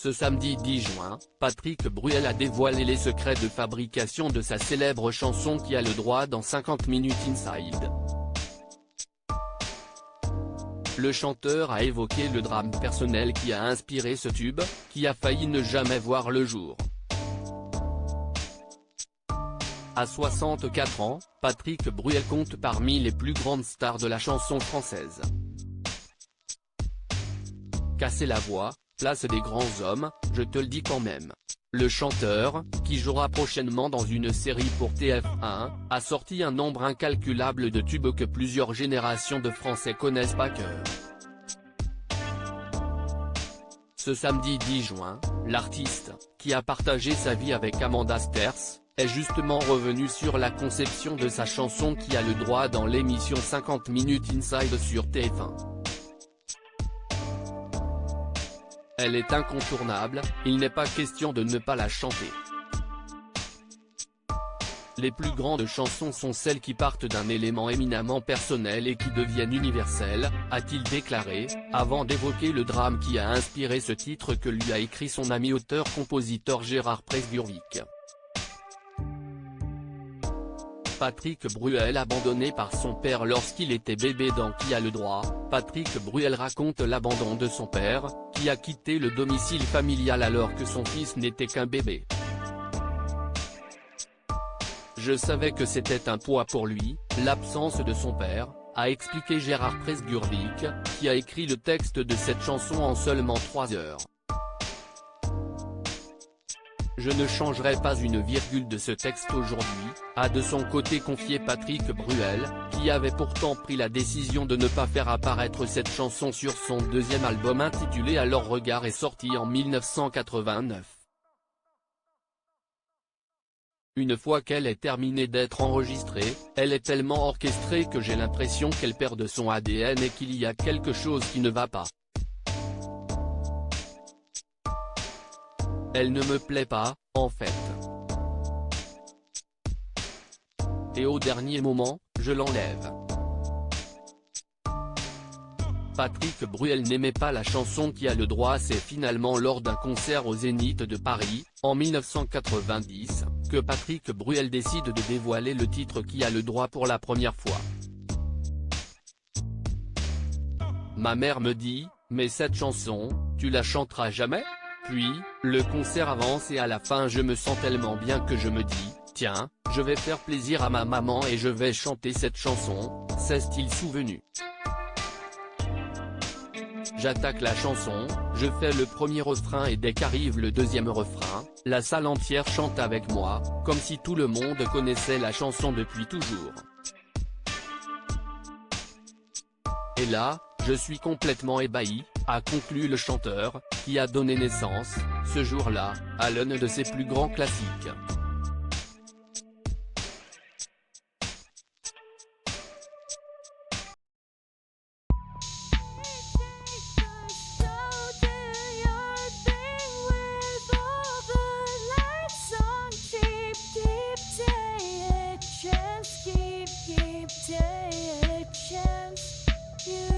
Ce samedi 10 juin, Patrick Bruel a dévoilé les secrets de fabrication de sa célèbre chanson Qui a le droit dans 50 Minutes Inside. Le chanteur a évoqué le drame personnel qui a inspiré ce tube, qui a failli ne jamais voir le jour. À 64 ans, Patrick Bruel compte parmi les plus grandes stars de la chanson française. Casser la voix, place des grands hommes, je te le dis quand même. Le chanteur, qui jouera prochainement dans une série pour TF1, a sorti un nombre incalculable de tubes que plusieurs générations de Français connaissent par cœur. Ce samedi 10 juin, l'artiste, qui a partagé sa vie avec Amanda Sters, est justement revenu sur la conception de sa chanson Qui a le droit dans l'émission 50 Minutes Inside sur TF1. Elle est incontournable, il n'est pas question de ne pas la chanter. Les plus grandes chansons sont celles qui partent d'un élément éminemment personnel et qui deviennent universelles, a-t-il déclaré, avant d'évoquer le drame qui a inspiré ce titre que lui a écrit son ami auteur-compositeur Gérard Presburwick. Patrick Bruel abandonné par son père lorsqu'il était bébé dans Qui a le droit, Patrick Bruel raconte l'abandon de son père, qui a quitté le domicile familial alors que son fils n'était qu'un bébé. Je savais que c'était un poids pour lui, l'absence de son père, a expliqué Gérard Presburwick, qui a écrit le texte de cette chanson en seulement 3 heures. Je ne changerai pas une virgule de ce texte aujourd'hui, a de son côté confié Patrick Bruel, qui avait pourtant pris la décision de ne pas faire apparaître cette chanson sur son deuxième album intitulé Alors Regard et sorti en 1989. Une fois qu'elle est terminée d'être enregistrée, elle est tellement orchestrée que j'ai l'impression qu'elle perd de son ADN et qu'il y a quelque chose qui ne va pas. Elle ne me plaît pas, en fait. Et au dernier moment, je l'enlève. Patrick Bruel n'aimait pas la chanson Qui a le droit. C'est finalement lors d'un concert au Zénith de Paris, en 1990, que Patrick Bruel décide de dévoiler le titre Qui a le droit pour la première fois. Ma mère me dit, mais cette chanson, tu la chanteras jamais ? Puis, le concert avance et à la fin je me sens tellement bien que je me dis, tiens, je vais faire plaisir à ma maman et je vais chanter cette chanson, s'est-il souvenu. J'attaque la chanson, je fais le premier refrain et dès qu'arrive le deuxième refrain, la salle entière chante avec moi, comme si tout le monde connaissait la chanson depuis toujours. Et là, je suis complètement ébahi, a conclu le chanteur, qui a donné naissance, ce jour-là, à l'un de ses plus grands classiques. You